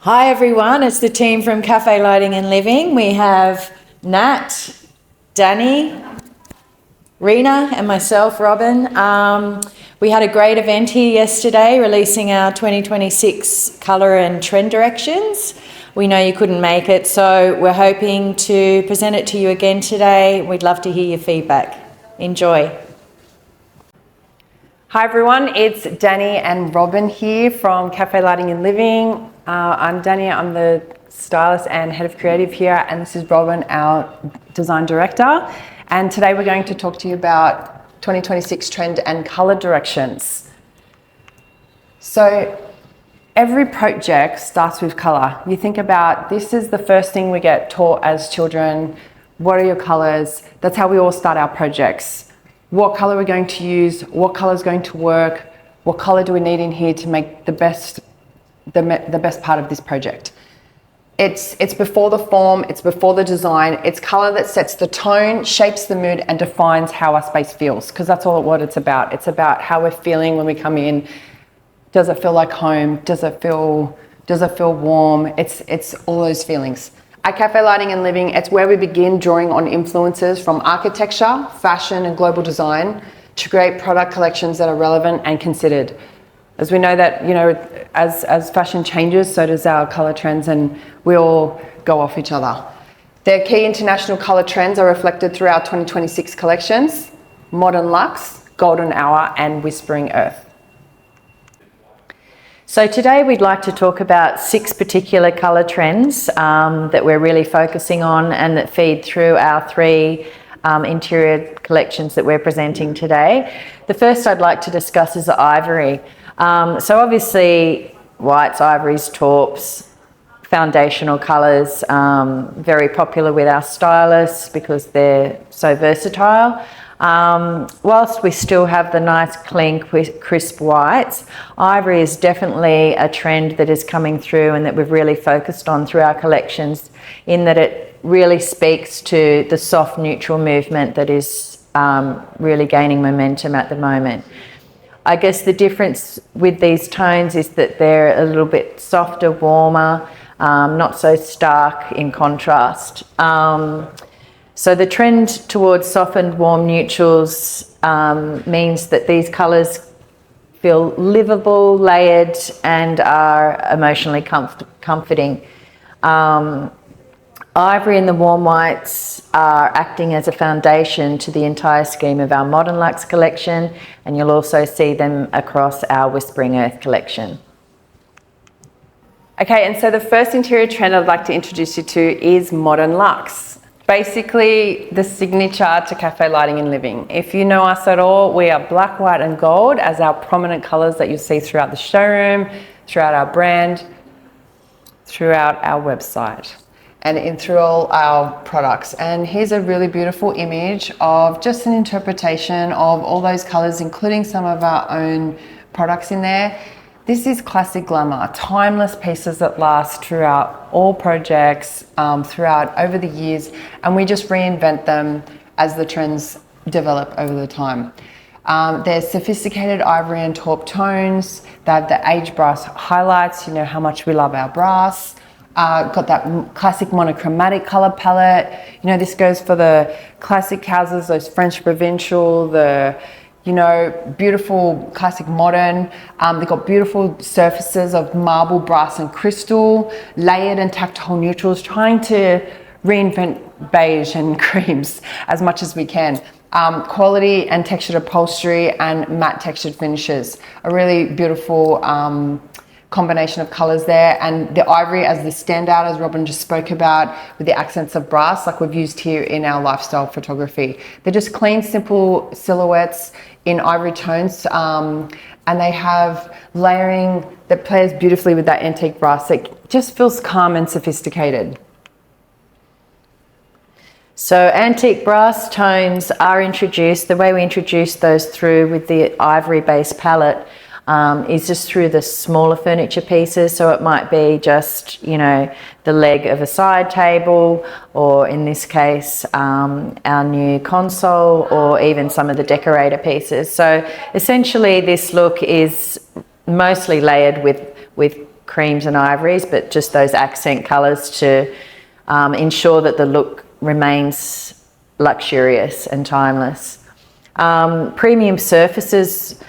Hi everyone, it's the team from Cafe Lighting and Living. We have Nat, Dani, Rina and myself, Robyn. We had a great event here yesterday releasing our 2026 colour and trend directions. We know you couldn't make it, so we're hoping to present it to you again today. We'd love to hear your feedback. Enjoy. Hi everyone, it's Dani and Robyn here from Cafe Lighting and Living. I'm Dani, I'm the stylist and head of creative here, and this is Robyn, our design director. And today we're going to talk to you about 2026 trend and colour directions. So every project starts with colour. You think about, this is the first thing we get taught as children. What are your colours? That's how we all start our projects. What colour we're going to use, what colour is going to work, what colour do we need in here to make the best part of this project. It's before the form, it's before the design, it's colour that sets the tone, shapes the mood and defines how our space feels, because that's all what it's about. It's about how we're feeling when we come in. Does it feel like home? Does it feel warm? It's all those feelings. At Cafe Lighting and Living, it's where we begin drawing on influences from architecture, fashion and global design to create product collections that are relevant and considered. As we know that, as fashion changes, so does our colour trends, and we all go off each other. Their key international colour trends are reflected through our 2026 collections: Modern Luxe, Golden Hour and Whispering Earth. So today we'd like to talk about 6 particular colour trends that we're really focusing on and that feed through our 3 interior collections that we're presenting today. The first I'd like to discuss is ivory. So obviously whites, ivories, taupes, foundational colours, very popular with our stylists because they're so versatile. Whilst we still have the nice clean crisp whites, ivory is definitely a trend that is coming through and that we've really focused on through our collections, in that it really speaks to the soft neutral movement that is really gaining momentum at the moment. I guess the difference with these tones is that they're a little bit softer, warmer, not so stark in contrast. So the trend towards softened, warm neutrals means that these colours feel livable, layered, and are emotionally comforting. Ivory and the warm whites are acting as a foundation to the entire scheme of our Modern Luxe collection, and you'll also see them across our Whispering Earth collection. Okay, and so the first interior trend I'd like to introduce you to is Modern Luxe. Basically, the signature to Cafe Lighting and Living. If you know us at all, we are black, white and gold as our prominent colours that you'll see throughout the showroom, throughout our brand, throughout our website, and through all our products. And here's a really beautiful image of just an interpretation of all those colours, including some of our own products in there. This is classic glamour, timeless pieces that last throughout all projects, throughout over the years, and we just reinvent them as the trends develop over the time. They're sophisticated ivory and taupe tones. They have the aged brass highlights. You know how much we love our brass. Got that classic monochromatic color palette. This goes for the classic houses, those French provincial, the beautiful classic modern. They've got beautiful surfaces of marble, brass and crystal, layered and tactile neutrals, trying to reinvent beige and creams as much as we can. Quality and textured upholstery and matte textured finishes. A really beautiful combination of colors there, and the ivory as the standout, as Robyn just spoke about, with the accents of brass like we've used here in our lifestyle photography. They're just clean, simple silhouettes in ivory tones, and they have layering that plays beautifully with that antique brass. It just feels calm and sophisticated. So antique brass tones are introduced. The way we introduce those through with the ivory based palette is just through the smaller furniture pieces. So it might be just, the leg of a side table, or in this case, our new console, or even some of the decorator pieces. So essentially this look is mostly layered with creams and ivories, but just those accent colours to ensure that the look remains luxurious and timeless. Premium surfaces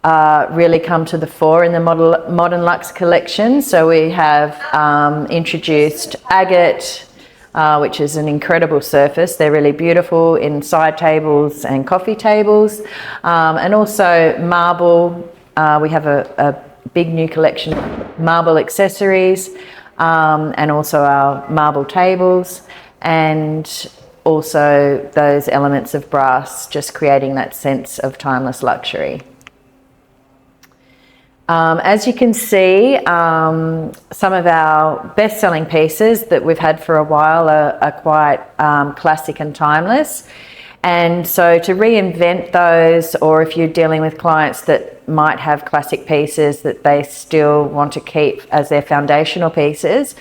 really come to the fore in the Modern Luxe collection. So we have introduced agate, which is an incredible surface. They're really beautiful in side tables and coffee tables. And also marble. We have a big new collection of marble accessories, and also our marble tables, and also those elements of brass, just creating that sense of timeless luxury. As you can see, some of our best-selling pieces that we've had for a while are quite classic and timeless. And so to reinvent those, or if you're dealing with clients that might have classic pieces that they still want to keep as their foundational pieces,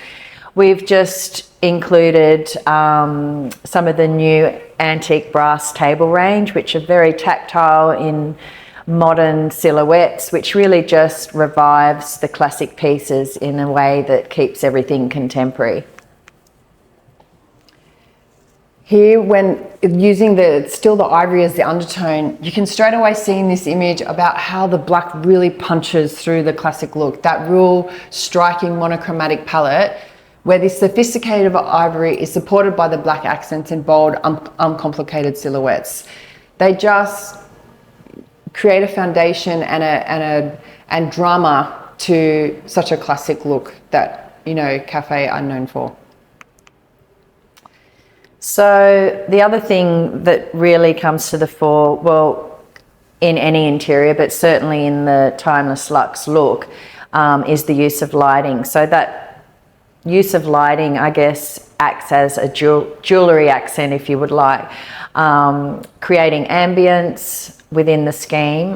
we've just included some of the new antique brass table range, which are very tactile in modern silhouettes, which really just revives the classic pieces in a way that keeps everything contemporary. Here, when using still the ivory as the undertone, you can straight away see in this image about how the black really punches through the classic look. That real striking monochromatic palette, where this sophisticated ivory is supported by the black accents in bold, uncomplicated silhouettes. They just create a foundation and drama to such a classic look that, you know, Cafe are known for. So the other thing that really comes to the fore, well, in any interior, but certainly in the timeless luxe look, is the use of lighting. So that use of lighting, I guess, acts as a jewellery accent, if you would like, creating ambience within the scheme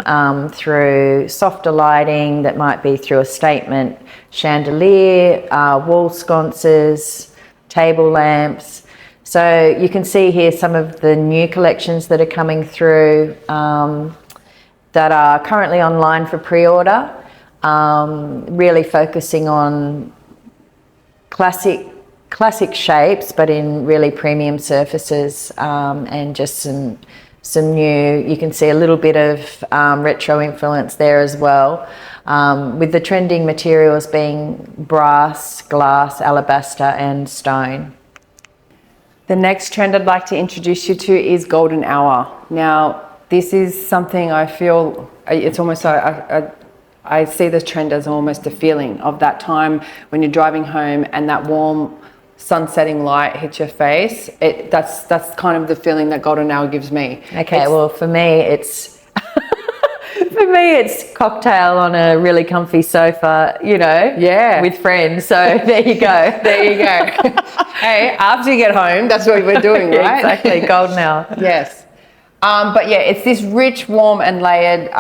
through softer lighting that might be through a statement chandelier, wall sconces, table lamps. So you can see here some of the new collections that are coming through that are currently online for pre-order, really focusing on classic shapes, but in really premium surfaces, and just some new, you can see a little bit of retro influence there as well, with the trending materials being brass, glass, alabaster and stone. The next trend I'd like to introduce you to is golden hour. Now, this is something I feel, it's almost, I see this trend as almost a feeling of that time when you're driving home and that warm sun-setting light hits your face. That's kind of the feeling that golden hour gives me. Okay, well for me it's cocktail on a really comfy sofa, you know, yeah, with friends. So there you go. There you go. Hey, after you get home, that's what we're doing, right? Exactly, golden hour. Yes. But yeah, it's this rich, warm and layered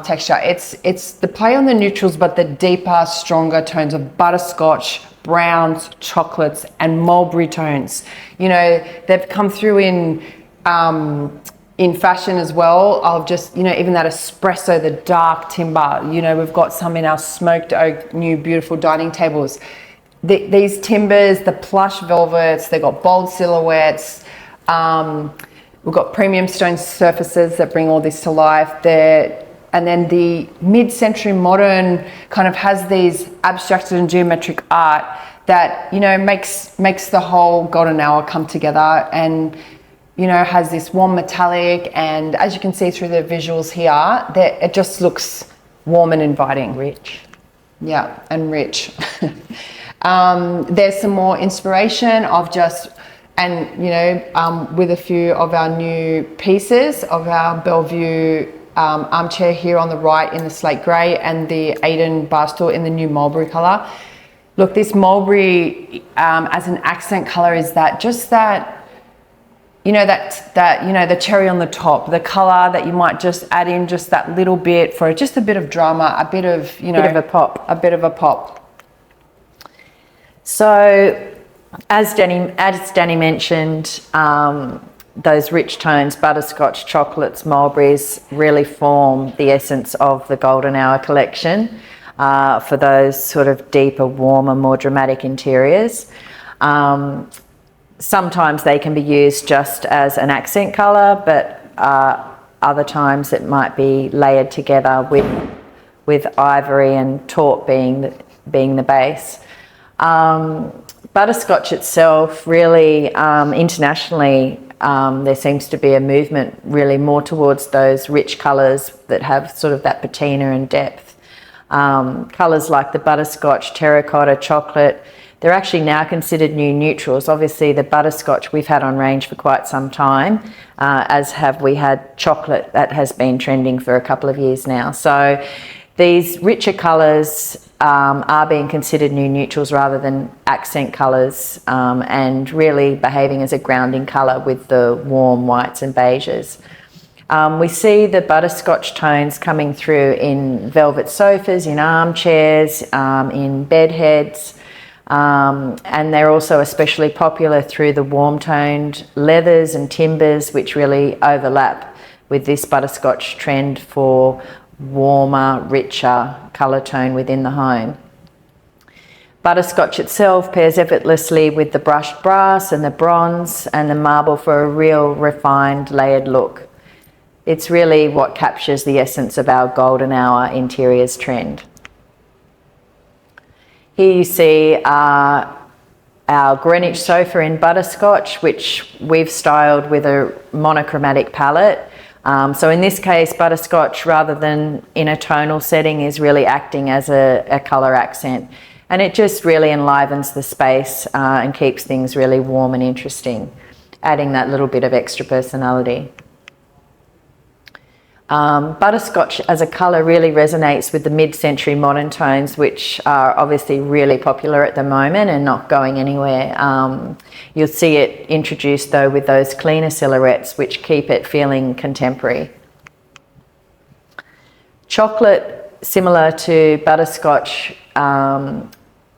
texture. It's the play on the neutrals, but the deeper, stronger tones of butterscotch, browns, chocolates and mulberry tones. You know, they've come through in fashion as well, of just, you know, even that espresso, the dark timber. You know, we've got some in our smoked oak, new beautiful dining tables. These timbers, the plush velvets, they've got bold silhouettes. We've got premium stone surfaces that bring all this to life there. And then the mid-century modern kind of has these abstracted and geometric art that, you know, makes the whole golden hour come together, and, you know, has this warm metallic, and as you can see through the visuals here, it just looks warm and inviting. Rich. Yeah, and rich. There's some more inspiration of just, and, you know, with a few of our new pieces of our Bellevue armchair here on the right in the slate grey, and the Aiden bar stool in the new mulberry colour. Look, this mulberry as an accent colour is that, just that, you know, that you know, the cherry on the top, the colour that you might just add in just that little bit for just a bit of drama, a bit of, you know, bit of a pop. A bit of a pop. So as Dani mentioned, those rich tones, butterscotch, chocolates, mulberries, really form the essence of the golden hour collection. for those sort of deeper, warmer, more dramatic interiors. Sometimes they can be used just as an accent colour, but other times it might be layered together with ivory and taupe being the base. Butterscotch itself, really, internationally, there seems to be a movement really more towards those rich colours that have sort of that patina and depth. Colours like the butterscotch, terracotta, chocolate, they're actually now considered new neutrals. Obviously the butterscotch we've had on range for quite some time, as have we had chocolate that has been trending for a couple of years now. So these richer colours are being considered new neutrals rather than accent colours, and really behaving as a grounding colour with the warm whites and beiges. We see the butterscotch tones coming through in velvet sofas, in armchairs, in bed heads, and they're also especially popular through the warm-toned leathers and timbers, which really overlap with this butterscotch trend for warmer, richer colour tone within the home. Butterscotch itself pairs effortlessly with the brushed brass and the bronze and the marble for a real refined, layered look. It's really what captures the essence of our golden hour interiors trend. Here you see our Greenwich sofa in butterscotch, which we've styled with a monochromatic palette. So in this case, butterscotch, rather than in a tonal setting, is really acting as a colour accent. And it just really enlivens the space and keeps things really warm and interesting, adding that little bit of extra personality. Butterscotch as a colour really resonates with the mid-century modern tones, which are obviously really popular at the moment and not going anywhere. You'll see it introduced though with those cleaner silhouettes which keep it feeling contemporary. Chocolate, similar to butterscotch,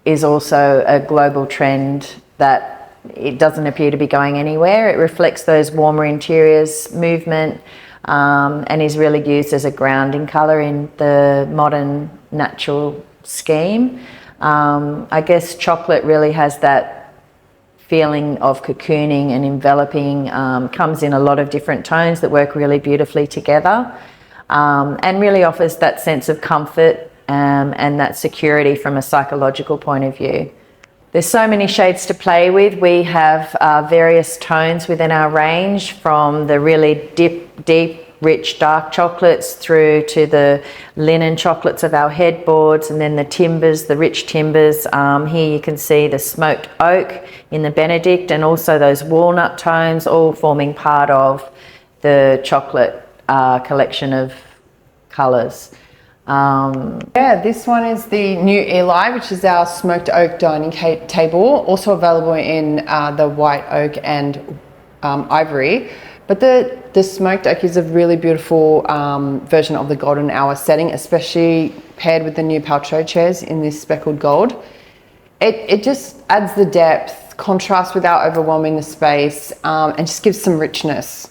is also a global trend that it doesn't appear to be going anywhere. It reflects those warmer interiors movement, and is really used as a grounding colour in the modern natural scheme. I guess chocolate really has that feeling of cocooning and enveloping, comes in a lot of different tones that work really beautifully together, and really offers that sense of comfort and that security from a psychological point of view. There's so many shades to play with. We have various tones within our range, from the really deep, rich, dark chocolates through to the linen chocolates of our headboards, and then the timbers, the rich timbers. Here you can see the smoked oak in the Benedict, and also those walnut tones, all forming part of the chocolate collection of colours. Yeah, this one is the new Eli, which is our smoked oak dining table, also available in the white oak and ivory. But the smoked oak is a really beautiful version of the golden hour setting, especially paired with the new Paltrow chairs in this speckled gold. It just adds the depth, contrast without overwhelming the space, and just gives some richness.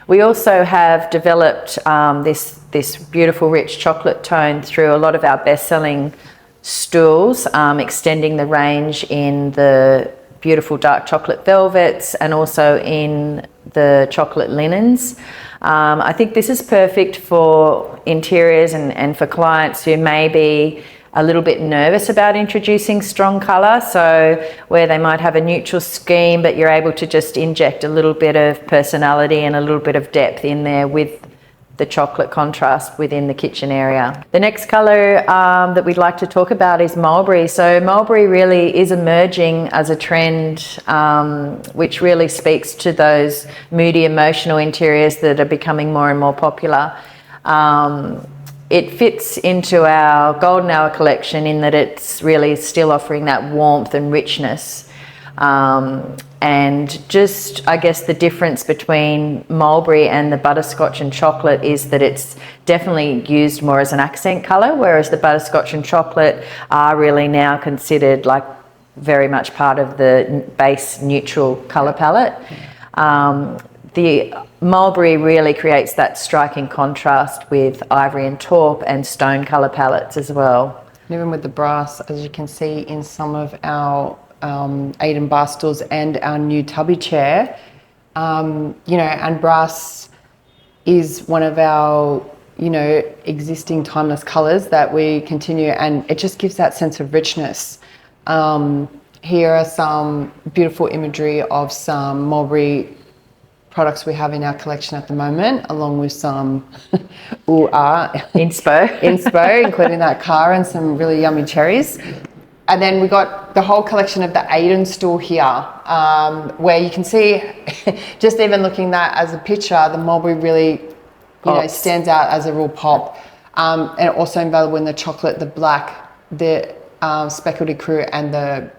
We also have developed this beautiful rich chocolate tone through a lot of our best-selling stools, extending the range in the beautiful dark chocolate velvets and also in the chocolate linens. I think this is perfect for interiors and for clients who may be a little bit nervous about introducing strong colour, so where they might have a neutral scheme but you're able to just inject a little bit of personality and a little bit of depth in there with the chocolate contrast within the kitchen area. The next colour that we'd like to talk about is mulberry. So mulberry really is emerging as a trend, which really speaks to those moody emotional interiors that are becoming more and more popular. It fits into our golden hour collection in that it's really still offering that warmth and richness. And just, I guess, the difference between mulberry and the butterscotch and chocolate is that it's definitely used more as an accent colour, whereas the butterscotch and chocolate are really now considered like very much part of the base neutral colour palette. The mulberry really creates that striking contrast with ivory and taupe and stone colour palettes as well. And even with the brass, as you can see in some of our Aiden bar stools and our new tubby chair, you know, and brass is one of our, you know, existing timeless colours that we continue, and it just gives that sense of richness. Here are some beautiful imagery of some mulberry products we have in our collection at the moment, along with some inspo, including that car and some really yummy cherries. And then we got the whole collection of the Aiden stool here, where you can see, just even looking at that as a picture, the mulberry really, you know, stands out as a real pop. And also available in the chocolate, the black, the speckled ecru, and the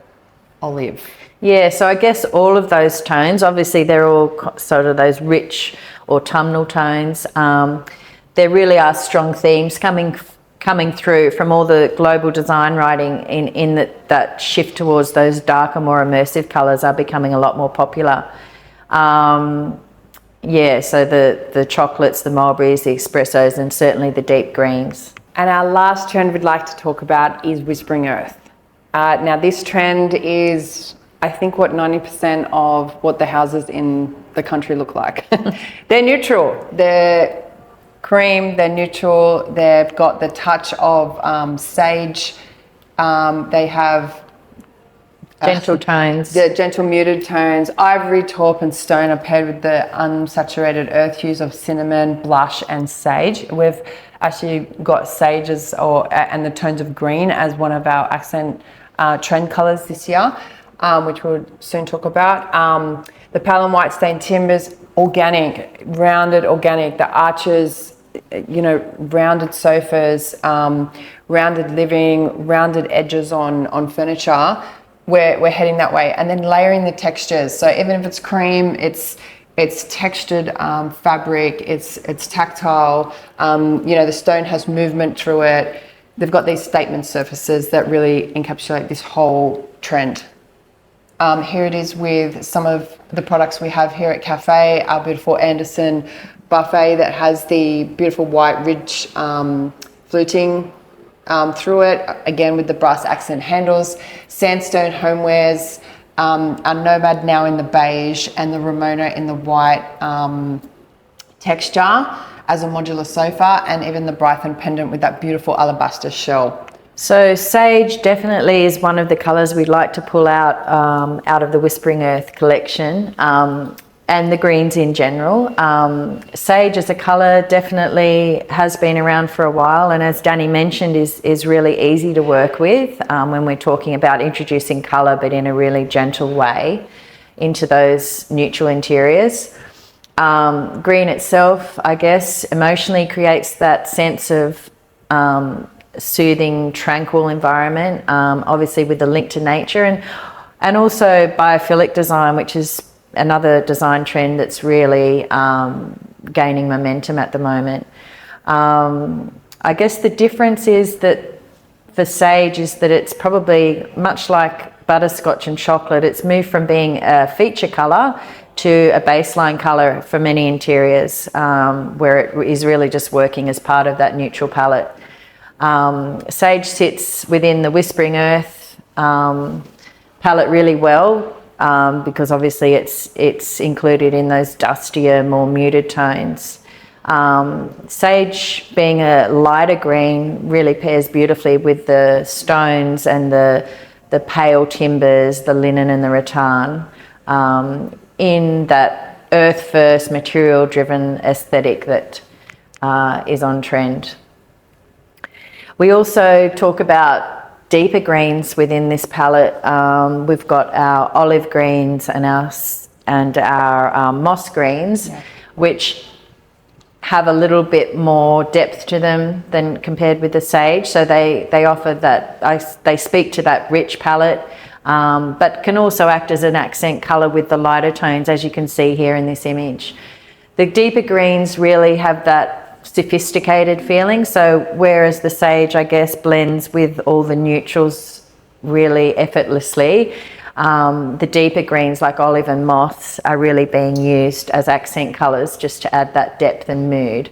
olive. Yeah, so I guess all of those tones, obviously they're all sort of those rich autumnal tones. There really are strong themes coming through from all the global design writing in that shift towards those darker, more immersive colours are becoming a lot more popular. Yeah, so the chocolates, the mulberries, the espressos, and certainly the deep greens. And our last trend we'd like to talk about is Whispering Earth. Now this trend is, I think, what 90% of what the houses in the country look like. They're neutral, they're cream, they're neutral, they've got the touch of sage, they have gentle tones. The gentle muted tones. Ivory, taupe and stone are paired with the unsaturated earth hues of cinnamon, blush and sage. We've actually got sages and the tones of green as one of our accent trend colours this year, which we'll soon talk about. The pale and white stained timbers, organic, rounded organic. The arches, you know, rounded sofas, rounded living, rounded edges on furniture. We're heading that way, and then layering the textures. So even if it's cream, it's textured fabric, it's tactile. You know, the stone has movement through it. They've got these statement surfaces that really encapsulate this whole trend. Here it is with some of the products we have here at Cafe, our beautiful Anderson buffet that has the beautiful white ridge fluting through it, again with the brass accent handles, sandstone homewares, our Nomad now in the beige and the Ramona in the white texture as a modular sofa, and even the Brython pendant with that beautiful alabaster shell. So sage definitely is one of the colours we'd like to pull out of the Whispering Earth collection, and the greens in general. Sage as a colour definitely has been around for a while, and as Dani mentioned, is really easy to work with when we're talking about introducing colour, but in a really gentle way into those neutral interiors. Green itself, I guess, emotionally creates that sense of soothing, tranquil environment, obviously with the link to nature, and also biophilic design, which is another design trend that's really gaining momentum at the moment. I guess the difference is that for sage is that it's probably much like butterscotch and chocolate. It's moved from being a feature colour to a baseline colour for many interiors, where it is really just working as part of that neutral palette. Sage sits within the Whispering Earth palette really well, because obviously it's included in those dustier, more muted tones. Sage, being a lighter green, really pairs beautifully with the stones and the pale timbers, the linen and the rattan, in that earth first, material driven aesthetic that is on trend. We also talk about deeper greens within this palette. We've got our olive greens and our moss greens, which have a little bit more depth to them than compared with the sage. So they offer that, they speak to that rich palette, but can also act as an accent colour with the lighter tones, as you can see here in this image. The deeper greens really have that sophisticated feeling. So whereas the sage, I guess, blends with all the neutrals really effortlessly, the deeper greens like olive and moss are really being used as accent colours just to add that depth and mood.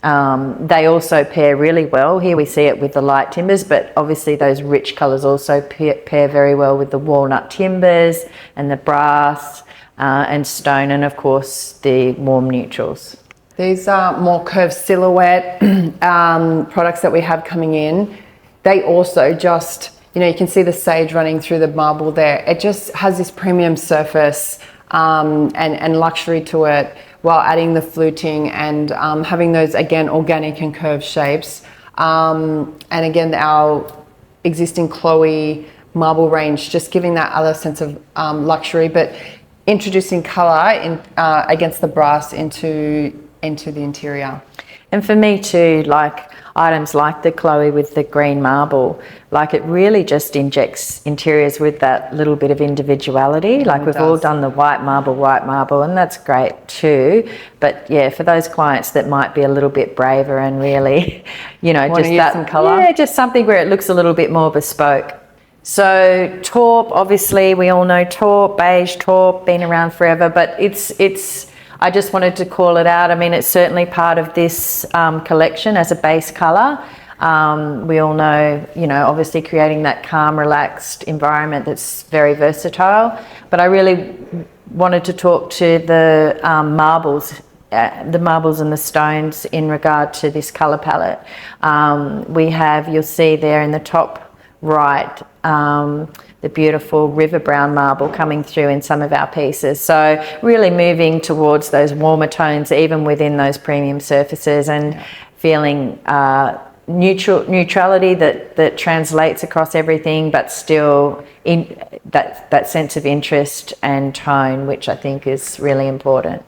They also pair really well. Here we see it with the light timbers, but obviously those rich colours also pair very well with the walnut timbers and the brass and stone, and of course the warm neutrals. These are more curved silhouette products that we have coming in. They also just, you know, you can see the sage running through the marble there. It just has this premium surface and luxury to it, while adding the fluting and having those, again, organic and curved shapes. And again, our existing Chloe marble range, just giving that other sense of luxury, but introducing colour in, against the brass into the interior. And for me too, like items like the Chloe with the green marble, like it really just injects interiors with that little bit of individuality. Like we've all done the white marble, and that's great too. But yeah, for those clients that might be a little bit braver and really, you know, just that some colour. Yeah, just something where it looks a little bit more bespoke. So taupe, obviously we all know taupe, beige taupe, been around forever, but it's I just wanted to call it out. I mean, it's certainly part of this collection as a base colour. We all know, you know, obviously creating that calm, relaxed environment that's very versatile. But I really wanted to talk to the marbles and the stones in regard to this colour palette. We have, you'll see there in the top right, the beautiful river brown marble coming through in some of our pieces. So really moving towards those warmer tones, even within those premium surfaces, and feeling neutrality that translates across everything, but still in that sense of interest and tone, which I think is really important.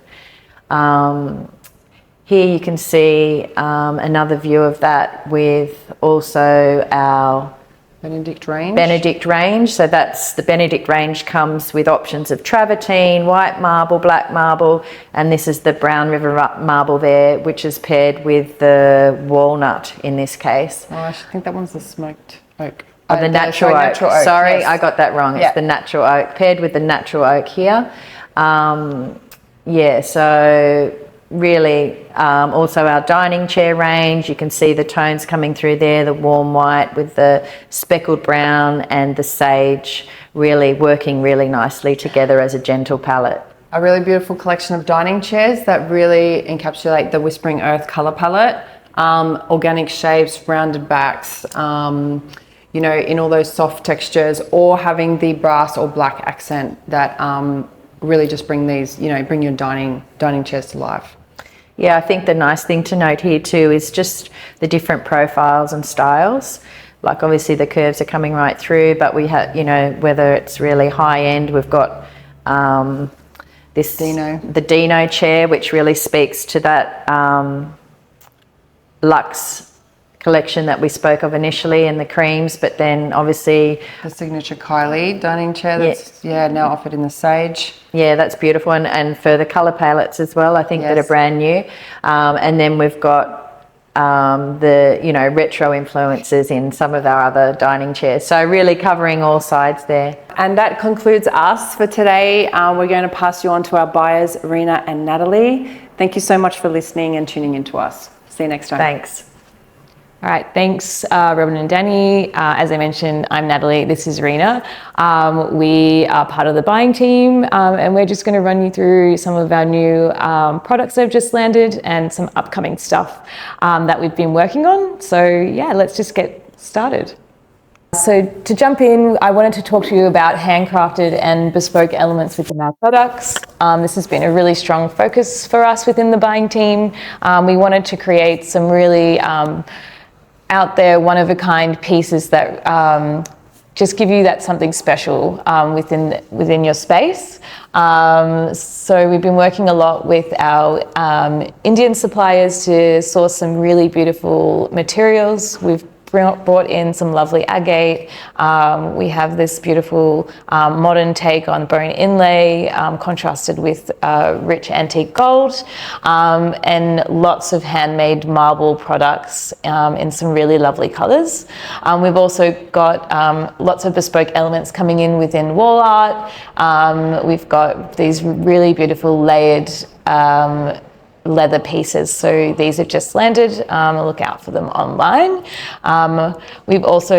Here you can see another view of that with also our Benedict Range. Benedict Range. So that's the Benedict Range comes with options of travertine, white marble, black marble, and this is the brown river marble there, which is paired with the walnut in this case. Oh, I think that one's the smoked oak. Oh, the natural oak. Sorry, yes. I got that wrong. It's the natural oak, paired with the natural oak here. Yeah, so really also our dining chair range, you can see the tones coming through there, the warm white with the speckled brown and the sage really working really nicely together as a gentle palette. A really beautiful collection of dining chairs that really encapsulate the Whispering Earth colour palette. Organic shapes, rounded backs, you know, in all those soft textures, or having the brass or black accent that really just bring these, you know, bring your dining chairs to life. Yeah, I think the nice thing to note here too is just the different profiles and styles. Like obviously the curves are coming right through, but we have, you know, whether it's really high end, we've got this the Dino chair, which really speaks to that Luxe collection that we spoke of initially in the creams, but then obviously the signature Kylie dining chair that's now offered in the sage. Yeah, that's beautiful, and for the colour palettes as well, I think that are brand new. And then we've got the, you know, retro influences in some of our other dining chairs. So really covering all sides there. And that concludes us for today. We're going to pass you on to our buyers, Rina and Natalie. Thank you so much for listening and tuning in to us. See you next time. Thanks. All right, thanks Robyn and Dani. As I mentioned, I'm Natalie, this is Rina. We are part of the buying team and we're just going to run you through some of our new products that have just landed and some upcoming stuff that we've been working on. So yeah, let's just get started. So to jump in, I wanted to talk to you about handcrafted and bespoke elements within our products. This has been a really strong focus for us within the buying team. We wanted to create some really out there, one-of-a-kind pieces that just give you that something special within your space. So we've been working a lot with our Indian suppliers to source some really beautiful materials. We've brought in some lovely agate. We have this beautiful modern take on bone inlay, contrasted with rich antique gold, and lots of handmade marble products in some really lovely colours. We've also got lots of bespoke elements coming in within wall art. We've got these really beautiful layered leather pieces. So these have just landed. Look out for them online. We've also,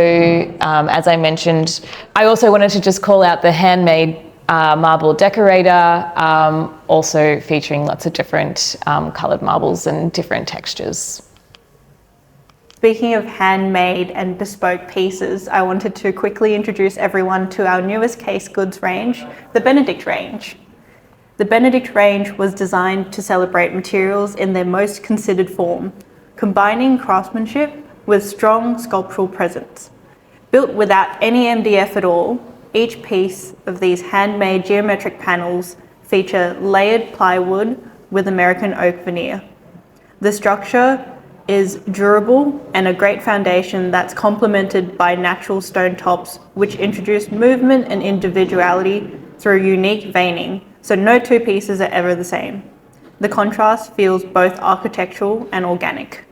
as I mentioned, I also wanted to just call out the handmade marble decorator, also featuring lots of different coloured marbles and different textures. Speaking of handmade and bespoke pieces, I wanted to quickly introduce everyone to our newest case goods range, the Benedict Range. The Benedict Range was designed to celebrate materials in their most considered form, combining craftsmanship with strong sculptural presence. Built without any MDF at all, each piece of these handmade geometric panels feature layered plywood with American oak veneer. The structure is durable and a great foundation that's complemented by natural stone tops, which introduce movement and individuality through unique veining, so no two pieces are ever the same. The contrast feels both architectural and organic.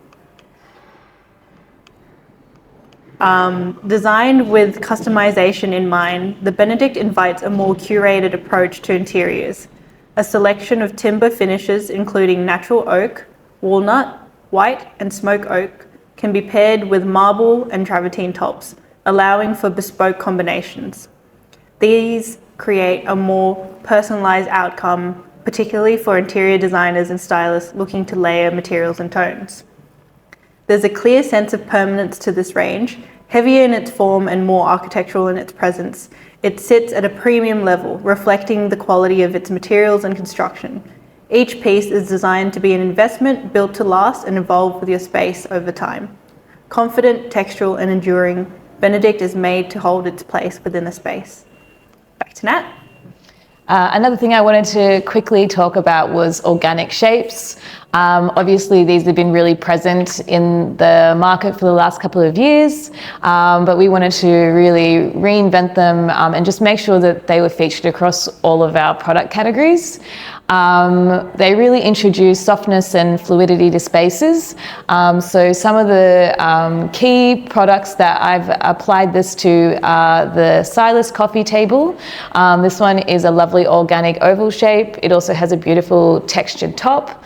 Designed with customization in mind, the Benedict invites a more curated approach to interiors. A selection of timber finishes, including natural oak, walnut, white and smoke oak, can be paired with marble and travertine tops, allowing for bespoke combinations. These create a more personalized outcome, particularly for interior designers and stylists looking to layer materials and tones. There's a clear sense of permanence to this range, heavier in its form and more architectural in its presence. It sits at a premium level, reflecting the quality of its materials and construction. Each piece is designed to be an investment built to last and evolve with your space over time. Confident, textural, and enduring, Benedict is made to hold its place within a space. Back to Nat. Another thing I wanted to quickly talk about was organic shapes. Obviously, these have been really present in the market for the last couple of years, but we wanted to really reinvent them and just make sure that they were featured across all of our product categories. They really introduce softness and fluidity to spaces. So some of the key products that I've applied this to are the stylist coffee table. This one is a lovely organic oval shape. It also has a beautiful textured top.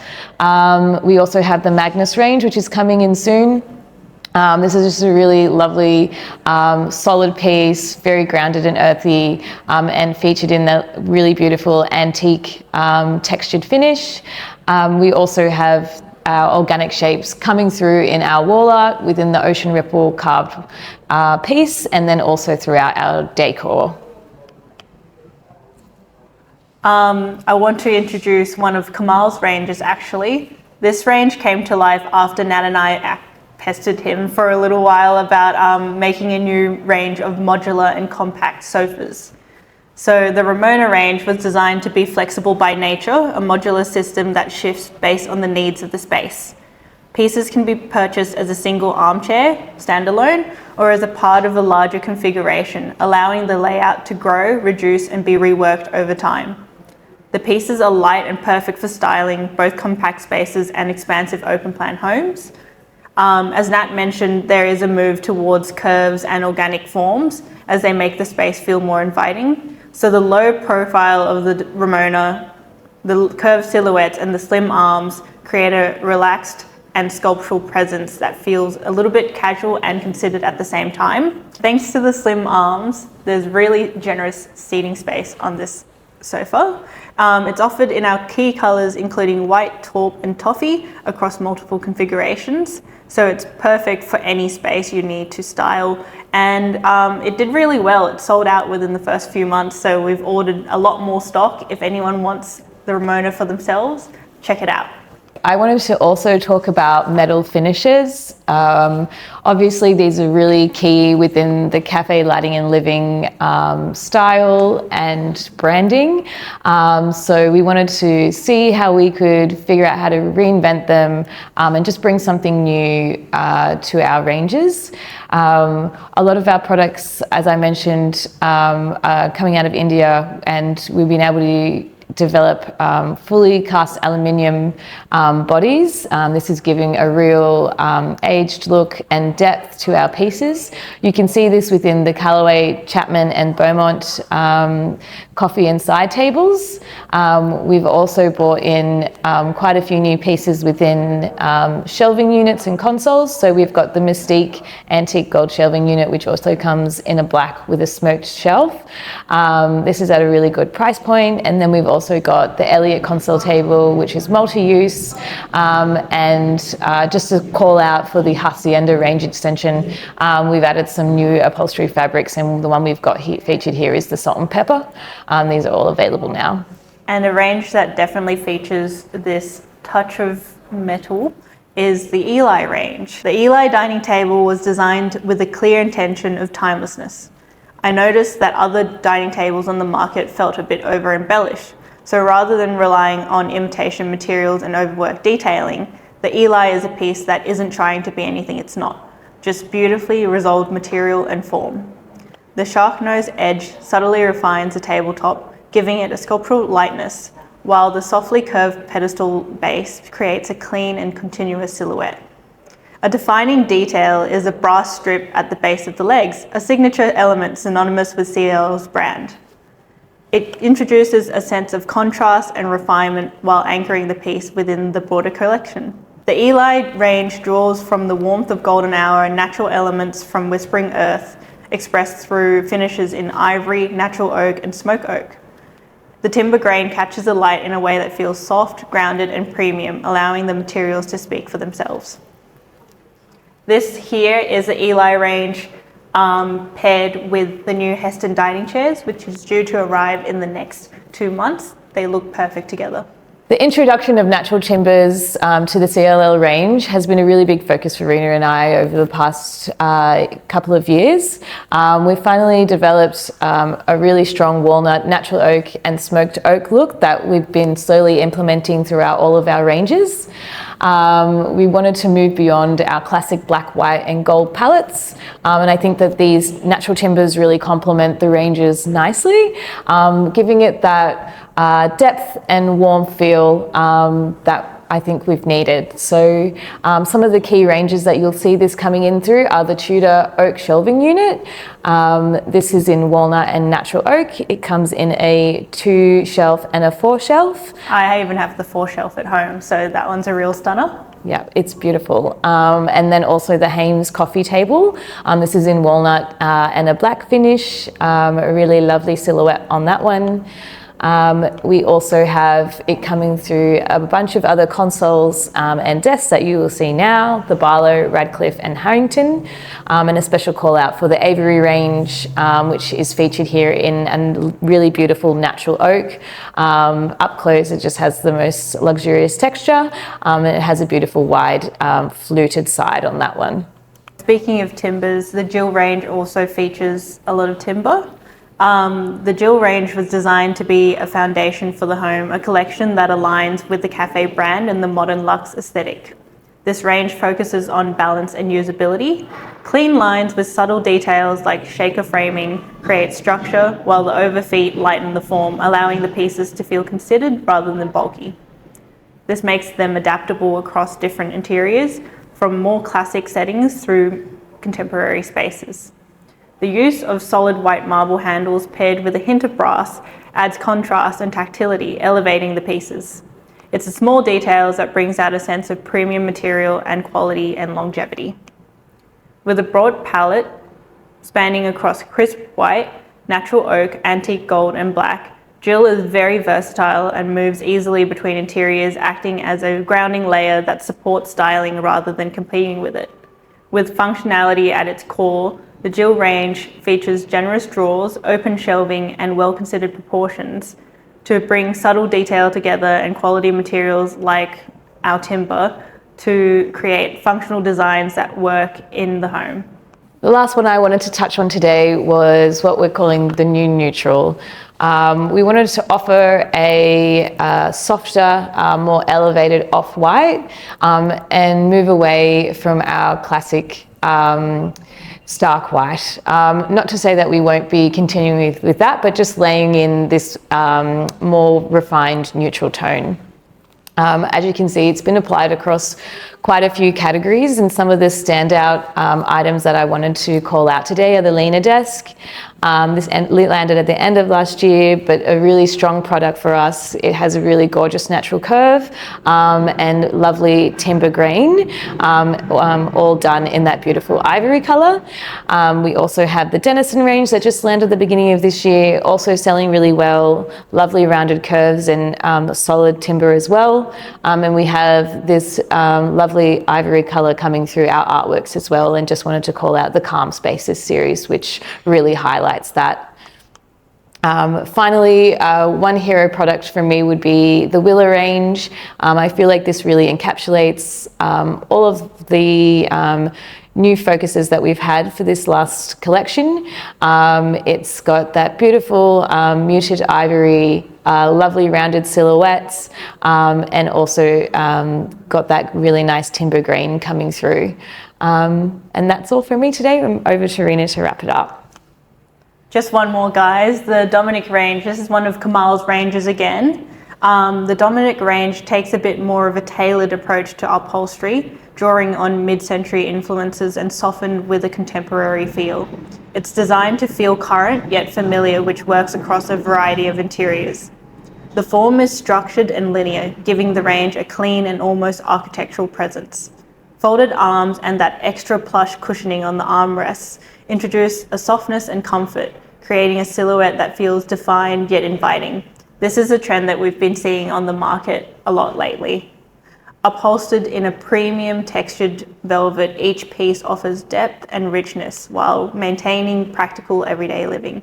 We also have the Magnus range, which is coming in soon. This is just a really lovely, solid piece, very grounded and earthy, and featured in the really beautiful antique textured finish. We also have our organic shapes coming through in our wall art within the ocean ripple carved piece, and then also throughout our decor. I want to introduce one of Kamal's ranges actually. This range came to life after Nat and I pestered him for a little while about making a new range of modular and compact sofas. So the Ramona range was designed to be flexible by nature, a modular system that shifts based on the needs of the space. Pieces can be purchased as a single armchair, standalone, or as a part of a larger configuration, allowing the layout to grow, reduce, and be reworked over time. The pieces are light and perfect for styling both compact spaces and expansive open-plan homes. As Nat mentioned, there is a move towards curves and organic forms as they make the space feel more inviting. So the low profile of the Ramona, the curved silhouettes and the slim arms create a relaxed and sculptural presence that feels a little bit casual and considered at the same time. Thanks to the slim arms, there's really generous seating space on this sofa. It's offered in our key colours including white, taupe and toffee across multiple configurations. So it's perfect for any space you need to style, and it did really well. It sold out within the first few months, so we've ordered a lot more stock. If anyone wants the Ramona for themselves, check it out. I wanted to also talk about metal finishes. Obviously, these are really key within the cafe lighting and living style and branding. So we wanted to see how we could figure out how to reinvent them and just bring something new to our ranges. A lot of our products, as I mentioned, are coming out of India, and we've been able to develop fully cast aluminium bodies. This is giving a real aged look and depth to our pieces. You can see this within the Callaway, Chapman and Beaumont coffee and side tables. We've also brought in quite a few new pieces within shelving units and consoles. So we've got the Mystique antique gold shelving unit, which also comes in a black with a smoked shelf. This is at a really good price point. And then we've also got the Elliott console table, which is multi-use. And just to call out for the Hacienda range extension, we've added some new upholstery fabrics, and the one we've got featured here is the salt and pepper. These are all available now. And a range that definitely features this touch of metal is the Eli range. The Eli dining table was designed with a clear intention of timelessness. I noticed that other dining tables on the market felt a bit over-embellished, so rather than relying on imitation materials and overworked detailing, the Eli is a piece that isn't trying to be anything it's not, just beautifully resolved material and form. The shark nose edge subtly refines the tabletop, giving it a sculptural lightness, while the softly curved pedestal base creates a clean and continuous silhouette. A defining detail is a brass strip at the base of the legs, a signature element synonymous with CL's brand. It introduces a sense of contrast and refinement while anchoring the piece within the broader collection. The Eli range draws from the warmth of golden hour and natural elements from whispering earth, expressed through finishes in ivory, natural oak, and smoke oak. The timber grain catches the light in a way that feels soft, grounded, and premium, allowing the materials to speak for themselves. This here is the Eli range paired with the new Heston dining chairs, which is due to arrive in the next 2 months. They look perfect together. The introduction of natural timbers to the CLL range has been a really big focus for Rina and I over the past couple of years. We've finally developed a really strong walnut, natural oak and smoked oak look that we've been slowly implementing throughout all of our ranges. We wanted to move beyond our classic black, white and gold palettes, and I think that these natural timbers really complement the ranges nicely, giving it that depth and warm feel that I think we've needed. So some of the key ranges that you'll see this coming in through are the Tudor oak shelving unit. This is in walnut and natural oak. It comes in a 2 shelf and a 4 shelf. I even have the 4 shelf at home, so that one's a real stunner. Yeah, it's beautiful. And then also the Hames coffee table. This is in walnut and a black finish. A really lovely silhouette on that one. We also have it coming through a bunch of other consoles and desks that you will see now, the Barlow, Radcliffe and Harrington, and a special call out for the Avery range, which is featured here in a really beautiful natural oak. Up close, it just has the most luxurious texture, and it has a beautiful wide fluted side on that one. Speaking of timbers, the Jill range also features a lot of timber. The Jill range was designed to be a foundation for the home, a collection that aligns with the cafe brand and the modern luxe aesthetic. This range focuses on balance and usability. Clean lines with subtle details like shaker framing create structure, while the overfeet lighten the form, allowing the pieces to feel considered rather than bulky. This makes them adaptable across different interiors, from more classic settings through contemporary spaces. The use of solid white marble handles paired with a hint of brass adds contrast and tactility, elevating the pieces. It's the small details that brings out a sense of premium material and quality and longevity. With a broad palette spanning across crisp white, natural oak, antique gold and black, Jill is very versatile and moves easily between interiors, acting as a grounding layer that supports styling rather than competing with it. With functionality at its core, the Jill range features generous drawers, open shelving, and well-considered proportions to bring subtle detail together and quality materials like our timber to create functional designs that work in the home. The last one I wanted to touch on today was what we're calling the new neutral. We wanted to offer a softer, more elevated off-white and move away from our classic stark white. Not to say that we won't be continuing with that, but just laying in this more refined neutral tone. As you can see, it's been applied across quite a few categories, and some of the standout items that I wanted to call out today are the leaner desk. This landed at the end of last year, but a really strong product for us. It has a really gorgeous natural curve and lovely timber green, all done in that beautiful ivory color. We also have the Denison range that just landed at the beginning of this year, also selling really well, lovely rounded curves and solid timber as well. And we have this lovely ivory color coming through our artworks as well, and just wanted to call out the Calm Spaces series, which really highlights that. Finally, one hero product for me would be the Willow range. I feel like this really encapsulates all of the new focuses that we've had for this last collection. It's got that beautiful muted ivory, lovely rounded silhouettes, and also got that really nice timber green coming through. And that's all for me today. I'm over to Rina to wrap it up. Just one more, guys. The Dominic Range. This is one of Kamal's ranges again. The Dominic Range takes a bit more of a tailored approach to upholstery, drawing on mid-century influences and softened with a contemporary feel. It's designed to feel current yet familiar, which works across a variety of interiors. The form is structured and linear, giving the range a clean and almost architectural presence. Folded arms and that extra plush cushioning on the armrests introduce a softness and comfort, creating a silhouette that feels defined yet inviting. This is a trend that we've been seeing on the market a lot lately. Upholstered in a premium textured velvet, each piece offers depth and richness while maintaining practical everyday living.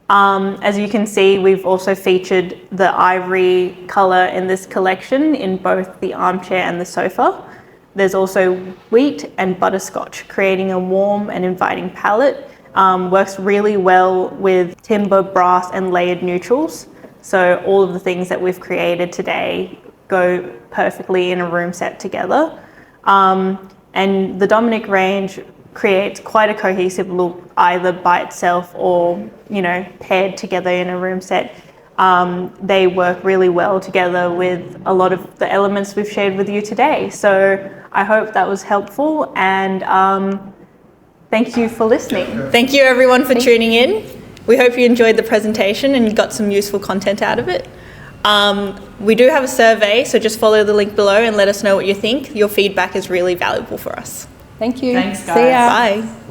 As you can see, we've also featured the ivory color in this collection in both the armchair and the sofa. There's also wheat and butterscotch, creating a warm and inviting palette. Works really well with timber, brass, and layered neutrals. So all of the things that we've created today go perfectly in a room set together. And the Dominic range creates quite a cohesive look, either by itself or, paired together in a room set. They work really well together with a lot of the elements we've shared with you today. So I hope that was helpful, and thank you for listening. Thank you everyone for tuning in. We hope you enjoyed the presentation and you got some useful content out of it. We do have a survey, so just follow the link below and let us know what you think. Your feedback is really valuable for us. Thank you. Thanks, guys. See ya. Bye.